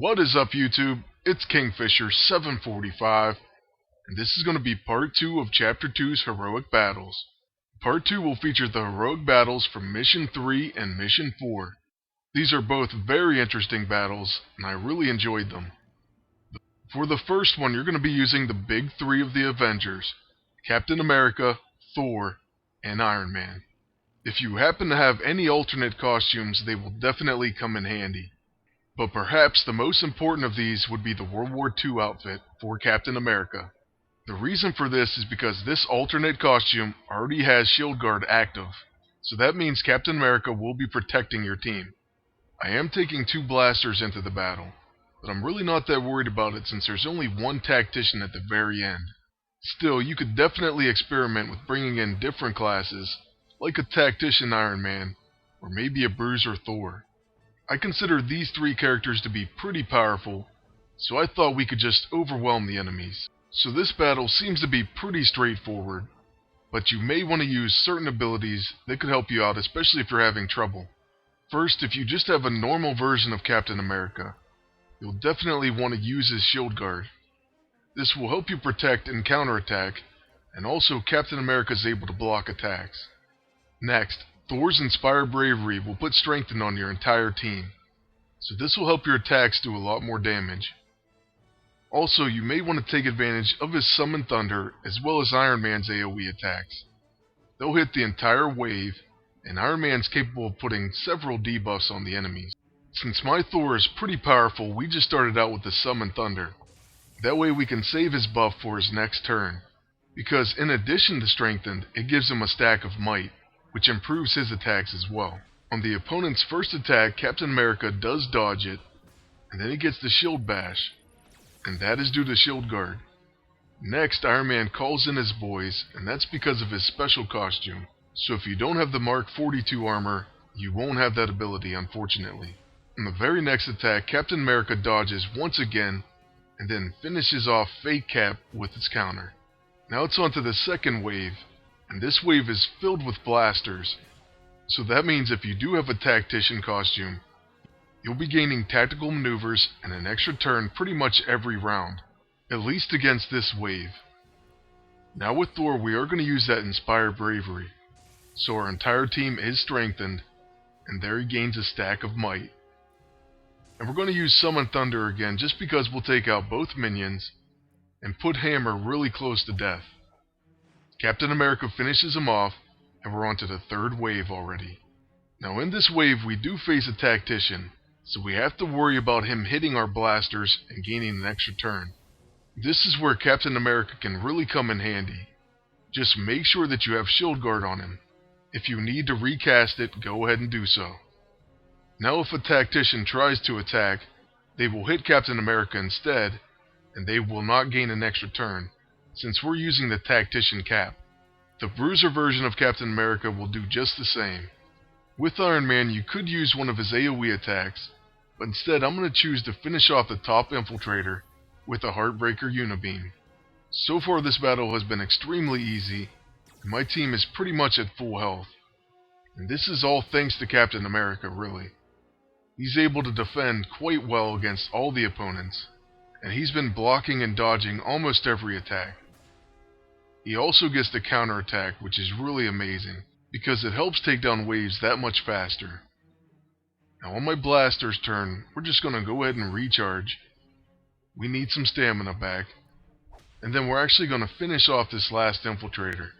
What is up, YouTube? It's Kingfisher745, and this is going to be part 2 of Chapter 2's Heroic Battles. Part 2 will feature the heroic battles from Mission 3 and Mission 4. These are both very interesting battles, and I really enjoyed them. For the first one, you're going to be using the big three of the Avengers: Captain America, Thor, and Iron Man. If you happen to have any alternate costumes, they will definitely come in handy. But perhaps the most important of these would be the World War II outfit for Captain America. The reason for this is because this alternate costume already has Shield Guard active, so that means Captain America will be protecting your team. I am taking 2 blasters into the battle, but I'm really not that worried about it since there's only one tactician at the very end. Still, you could definitely experiment with bringing in different classes, like a tactician Iron Man, or maybe a bruiser Thor. I consider these 3 characters to be pretty powerful, so I thought we could just overwhelm the enemies. So this battle seems to be pretty straightforward, but you may want to use certain abilities that could help you out, especially if you're having trouble. First, if you just have a normal version of Captain America, you'll definitely want to use his Shield Guard. This will help you protect and counterattack, and also Captain America is able to block attacks. Next, Thor's Inspired Bravery will put strength on your entire team, so this will help your attacks do a lot more damage. Also, you may want to take advantage of his Summon Thunder as well as Iron Man's AoE attacks. They'll hit the entire wave, and Iron Man's capable of putting several debuffs on the enemies. Since my Thor is pretty powerful, we just started out with the Summon Thunder. That way we can save his buff for his next turn, because in addition to Strengthened, it gives him a stack of Might, which improves his attacks as well. On the opponent's first attack, Captain America does dodge it, and then he gets the Shield Bash, and that is due to Shield Guard. Next, Iron Man calls in his boys, and that's because of his special costume. So if you don't have the Mark 42 armor, you won't have that ability, unfortunately. On the very next attack, Captain America dodges once again, and then finishes off Fake Cap with its counter. Now it's on to the second wave, and this wave is filled with blasters. So that means if you do have a tactician costume, you'll be gaining tactical maneuvers and an extra turn pretty much every round, at least against this wave. Now with Thor, we are going to use that Inspired Bravery, so our entire team is strengthened, and there he gains a stack of Might. And we're going to use Summon Thunder again just because we'll take out both minions and put Hammer really close to death. Captain America finishes him off, and we're on to the third wave already. Now in this wave we do face a tactician, so we have to worry about him hitting our blasters and gaining an extra turn. This is where Captain America can really come in handy. Just make sure that you have Shield Guard on him. If you need to recast it, go ahead and do so. Now if a tactician tries to attack, they will hit Captain America instead, and they will not gain an extra turn, since we're using the tactician cap. The bruiser version of Captain America will do just the same. With Iron Man, you could use one of his AoE attacks, but instead I'm going to choose to finish off the top infiltrator with a Heartbreaker Unibeam. So far this battle has been extremely easy, and my team is pretty much at full health. And this is all thanks to Captain America, really. He's able to defend quite well against all the opponents, and he's been blocking and dodging almost every attack. He also gets the counterattack, which is really amazing, because it helps take down waves that much faster. Now on my blaster's turn, we're just going to go ahead and recharge. We need some stamina back, and then we're actually going to finish off this last infiltrator.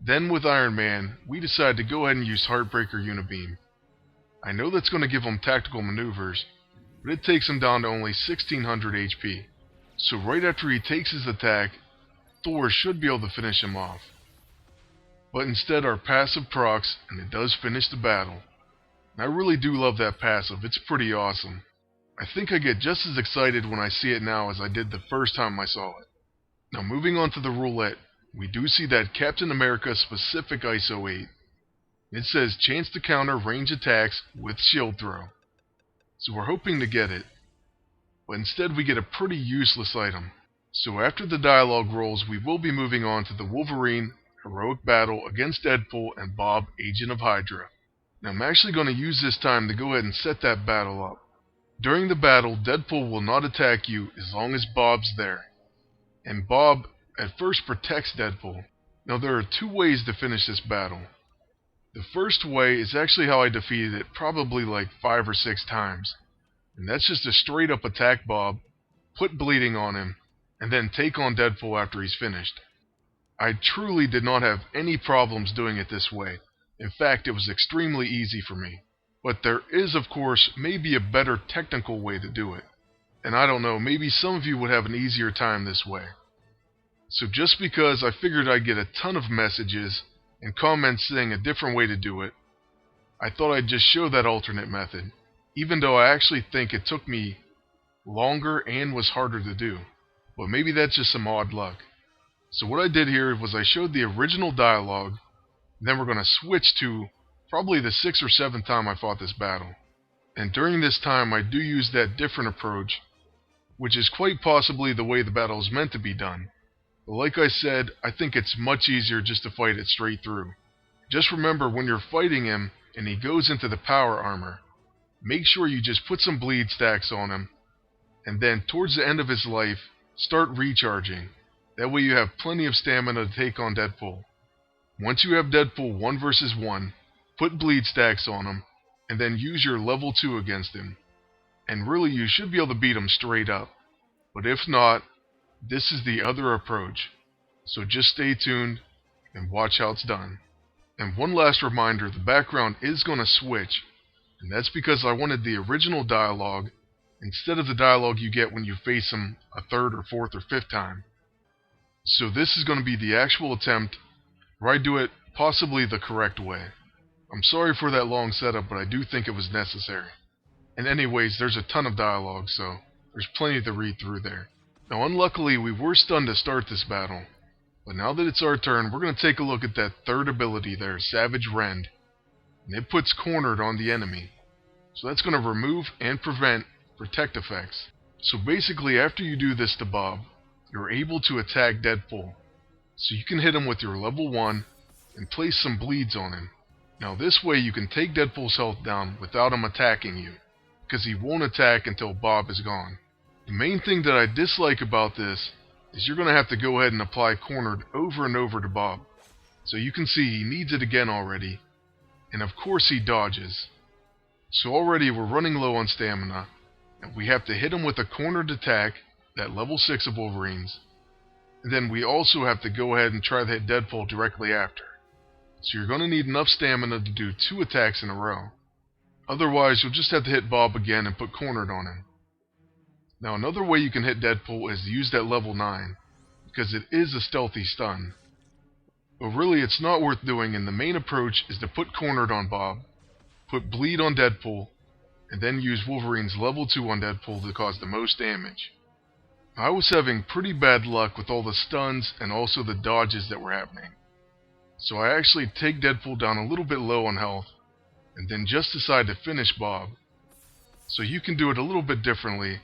Then with Iron Man, we decide to go ahead and use Heartbreaker Unibeam. I know that's going to give him tactical maneuvers, but it takes him down to only 1600 HP. So right after he takes his attack, Thor should be able to finish him off. But instead our passive procs, and it does finish the battle. And I really do love that passive, it's pretty awesome. I think I get just as excited when I see it now as I did the first time I saw it. Now moving on to the roulette, we do see that Captain America specific ISO 8. It says chance to counter range attacks with shield throw. So we're hoping to get it, but instead we get a pretty useless item. So after the dialogue rolls, we will be moving on to the Wolverine heroic battle against Deadpool and Bob, Agent of Hydra. Now I'm actually going to use this time to go ahead and set that battle up. During the battle, Deadpool will not attack you as long as Bob's there. And Bob at first protects Deadpool. Now there are two ways to finish this battle. The first way is actually how I defeated it probably like 5 or 6 times. And that's just to straight up attack Bob, put bleeding on him, and then take on Deadpool after he's finished. I truly did not have any problems doing it this way. In fact, it was extremely easy for me. But there is, of course, maybe a better technical way to do it. And I don't know, maybe some of you would have an easier time this way. So just because I figured I'd get a ton of messages and comments saying a different way to do it, I thought I'd just show that alternate method, even though I actually think it took me longer and was harder to do. But maybe that's just some odd luck. So what I did here was I showed the original dialogue, and then we're going to switch to probably the 6th or 7th time I fought this battle. And during this time I do use that different approach, which is quite possibly the way the battle is meant to be done. But like I said, I think it's much easier just to fight it straight through. Just remember, when you're fighting him and he goes into the power armor, make sure you just put some bleed stacks on him, and then towards the end of his life, start recharging. That way you have plenty of stamina to take on Deadpool. Once you have Deadpool 1 versus 1, put bleed stacks on him, and then use your level 2 against him. And really you should be able to beat him straight up. But if not, this is the other approach. So just stay tuned and watch how it's done. And one last reminder, the background is going to switch. And that's because I wanted the original dialogue instead of the dialogue you get when you face him a 3rd or 4th or 5th time. So this is going to be the actual attempt where I do it possibly the correct way. I'm sorry for that long setup, but I do think it was necessary. And anyways, there's a ton of dialogue, so there's plenty to read through there. Now unluckily, we were stunned to start this battle. But now that it's our turn, we're going to take a look at that 3rd ability there, Savage Rend. And it puts cornered on the enemy. So that's going to remove and prevent protect effects. So basically, after you do this to Bob, you're able to attack Deadpool. So you can hit him with your level 1 and place some bleeds on him. Now this way you can take Deadpool's health down without him attacking you, because he won't attack until Bob is gone. The main thing that I dislike about this is you're going to have to go ahead and apply cornered over and over to Bob. So you can see he needs it again already, and of course he dodges. So already we're running low on stamina, and we have to hit him with a cornered attack, that level 6 of Wolverine's, and then we also have to go ahead and try to hit Deadpool directly after. So you're going to need enough stamina to do 2 attacks in a row. Otherwise you'll just have to hit Bob again and put cornered on him. Now another way you can hit Deadpool is to use that level 9, because it is a stealthy stun. But really it's not worth doing, and the main approach is to put cornered on Bob, put bleed on Deadpool, and then use Wolverine's level 2 on Deadpool to cause the most damage. I was having pretty bad luck with all the stuns and also the dodges that were happening. So I actually take Deadpool down a little bit low on health, and then just decide to finish Bob. So you can do it a little bit differently.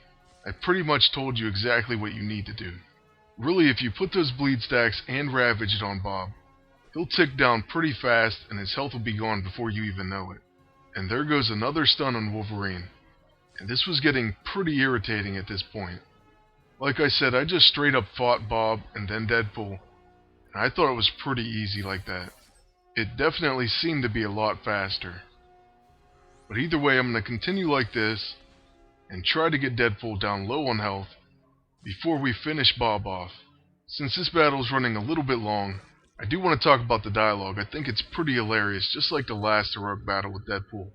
I pretty much told you exactly what you need to do. Really, if you put those bleed stacks and Ravaged on Bob, he'll tick down pretty fast and his health will be gone before you even know it. And there goes another stun on Wolverine. And this was getting pretty irritating at this point. Like I said, I just straight up fought Bob and then Deadpool, and I thought it was pretty easy like that. It definitely seemed to be a lot faster. But either way, I'm going to continue like this, and try to get Deadpool down low on health, before we finish Bob off. Since this battle is running a little bit long, I do want to talk about the dialogue. I think it's pretty hilarious, just like the last heroic battle with Deadpool.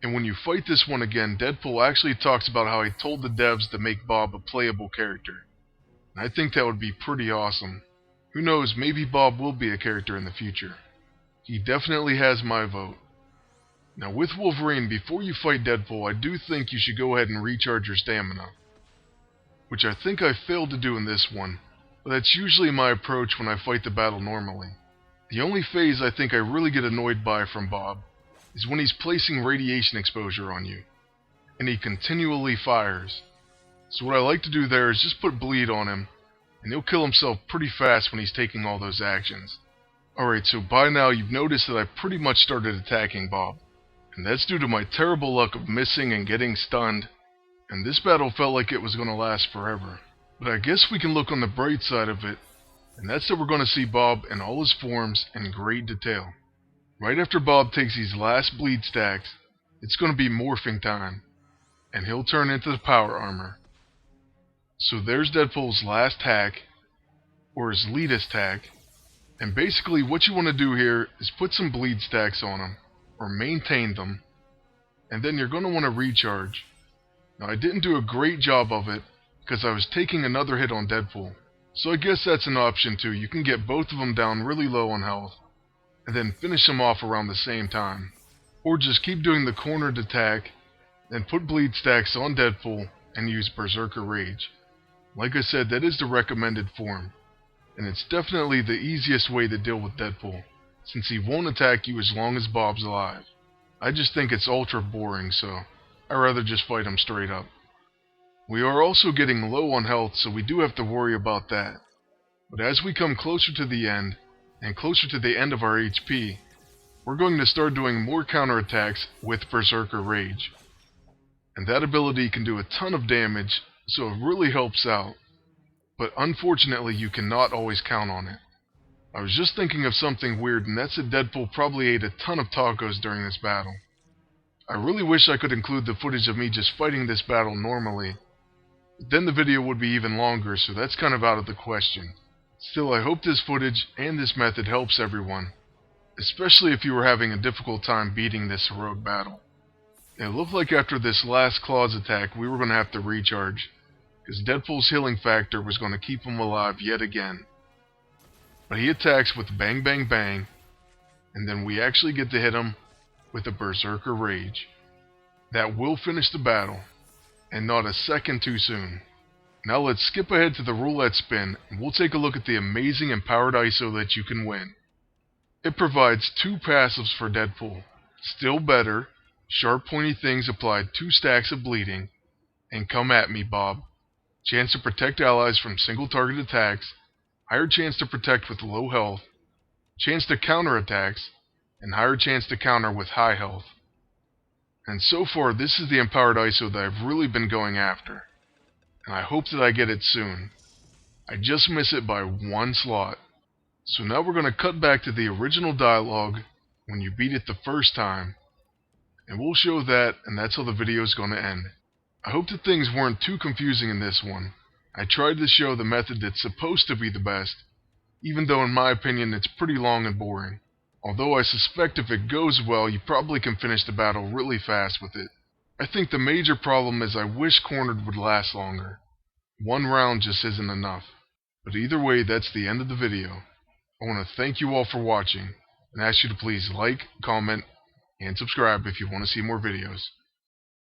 And when you fight this one again, Deadpool actually talks about how he told the devs to make Bob a playable character. And I think that would be pretty awesome. Who knows, maybe Bob will be a character in the future. He definitely has my vote. Now with Wolverine, before you fight Deadpool, I do think you should go ahead and recharge your stamina. Which I think I failed to do in this one, but that's usually my approach when I fight the battle normally. The only phase I think I really get annoyed by from Bob is when he's placing radiation exposure on you, and he continually fires. So what I like to do there is just put bleed on him, and he'll kill himself pretty fast when he's taking all those actions. Alright, so by now you've noticed that I pretty much started attacking Bob, and that's due to my terrible luck of missing and getting stunned, and this battle felt like it was going to last forever. But I guess we can look on the bright side of it, and that's that we're going to see Bob in all his forms in great detail. Right after Bob takes these last bleed stacks, it's going to be morphing time, and he'll turn into the power armor. So there's Deadpool's last hack, or his latest hack, and basically what you want to do here is put some bleed stacks on him, or maintain them, and then you're going to want to recharge. Now I didn't do a great job of it, because I was taking another hit on Deadpool. So I guess that's an option too. You can get both of them down really low on health, and then finish them off around the same time. Or just keep doing the cornered attack, then put bleed stacks on Deadpool, and use Berserker Rage. Like I said, that is the recommended form, and it's definitely the easiest way to deal with Deadpool, since he won't attack you as long as Bob's alive. I just think it's ultra boring, so I'd rather just fight him straight up. We are also getting low on health, so we do have to worry about that. But as we come closer to the end, and closer to the end of our HP, we're going to start doing more counterattacks with Berserker Rage. And that ability can do a ton of damage, so it really helps out. But unfortunately, you cannot always count on it. I was just thinking of something weird, and that's that Deadpool probably ate a ton of tacos during this battle. I really wish I could include the footage of me just fighting this battle normally. Then the video would be even longer, so that's kind of out of the question. Still, I hope this footage and this method helps everyone, especially if you were having a difficult time beating this heroic battle. It looked like after this last claws attack we were going to have to recharge, because Deadpool's healing factor was going to keep him alive yet again. But he attacks with Bang Bang Bang, and then we actually get to hit him with a Berserker Rage. That will finish the battle, and not a second too soon. Now let's skip ahead to the roulette spin, and we'll take a look at the amazing empowered ISO that you can win. It provides 2 passives for Deadpool. Still better, sharp pointy things applied 2 stacks of bleeding, and Come At Me Bob. Chance to protect allies from single target attacks, higher chance to protect with low health, chance to counter attacks, and higher chance to counter with high health. And so far, this is the empowered ISO that I've really been going after, and I hope that I get it soon. I just miss it by 1 slot. So now we're going to cut back to the original dialogue when you beat it the first time, and we'll show that, and that's how the video is going to end. I hope that things weren't too confusing in this one. I tried to show the method that's supposed to be the best, even though in my opinion it's pretty long and boring. Although I suspect if it goes well, you probably can finish the battle really fast with it. I think the major problem is I wish cornered would last longer. 1 round just isn't enough. But either way, that's the end of the video. I want to thank you all for watching, and ask you to please like, comment, and subscribe if you want to see more videos.